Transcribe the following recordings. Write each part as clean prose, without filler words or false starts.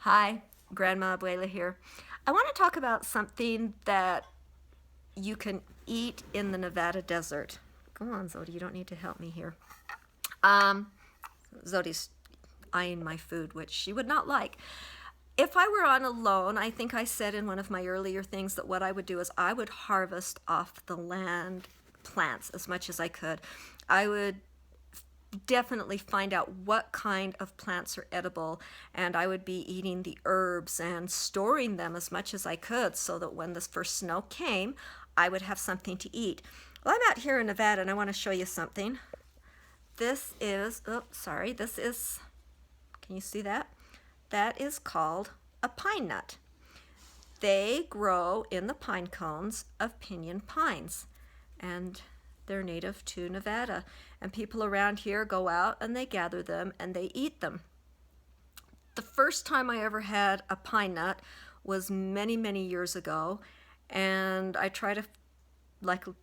Hi, Grandma Abuela here. I want to talk about something that you can eat in the Nevada desert. Go on, Zodi, you don't need to help me here. Zodi's eyeing my food, which she would not like. If I were on alone, I think I said in one of my earlier things that what I would do is I would harvest off the land plants as much as I could. I would definitely find out what kind of plants are edible, and I would be eating the herbs and storing them as much as I could so that when the first snow came, I would have something to eat. Well, I'm out here in Nevada and I want to show you something. This is, can you see that? That is called a pine nut. They grow in the pine cones of pinyon pines, and they're native to Nevada. And people around here go out and they gather them and they eat them. The first time I ever had a pine nut was many, many years ago, and I tried a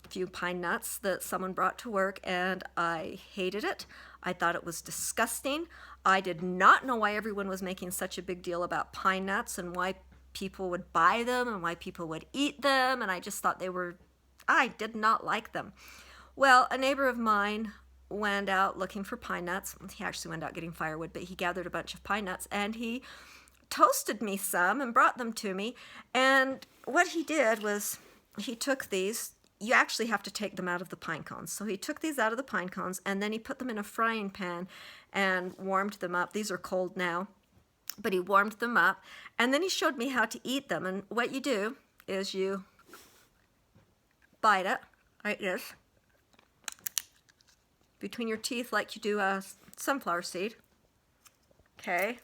few pine nuts that someone brought to work, and I hated it. I thought it was disgusting. I did not know why everyone was making such a big deal about pine nuts and why people would buy them and why people would eat them, and I just thought I did not like them. Well, a neighbor of mine went out looking for pine nuts. He actually went out getting firewood, but he gathered a bunch of pine nuts and he toasted me some and brought them to me. And what he did was he took these. You actually have to take them out of the pine cones. So he took these out of the pine cones and then he put them in a frying pan and warmed them up. These are cold now, but he warmed them up. And then he showed me how to eat them. And what you do is you bite it like this between your teeth like you do a sunflower seed. Okay.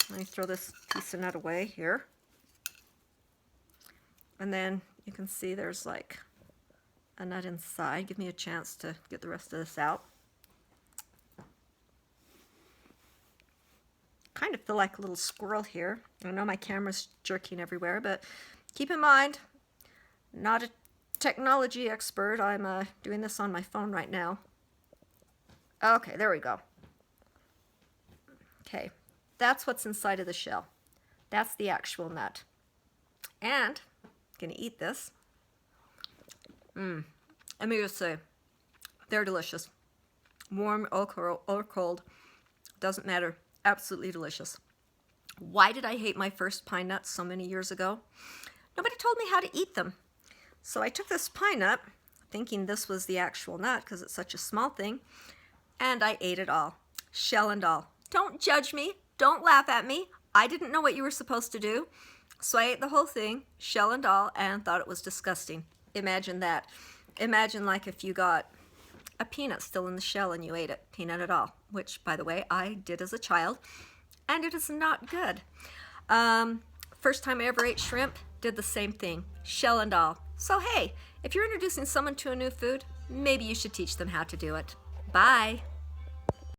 Let me throw this piece of nut away here. And then you can see there's like a nut inside. Give me a chance to get the rest of this out. Kind of feel like a little squirrel here. I know my camera's jerking everywhere, but keep in mind, not a technology expert. I'm doing this on my phone right now. Okay, there we go. Okay, that's what's inside of the shell. That's the actual nut. And I'm gonna eat this. Let me just say, they're delicious. Warm or cold, doesn't matter. Absolutely delicious. Why did I hate my first pine nuts so many years ago? Nobody told me how to eat them. So I took this pine nut, thinking this was the actual nut because it's such a small thing, and I ate it all, shell and all. Don't judge me. Don't laugh at me. I didn't know what you were supposed to do. So I ate the whole thing, shell and all, and thought it was disgusting. Imagine that. Imagine like if you got a peanut still in the shell and you ate it, peanut at all, which, by the way, I did as a child, and it is not good. First time I ever ate shrimp, did the same thing, shell and all. So hey, if you're introducing someone to a new food, maybe you should teach them how to do it. Bye.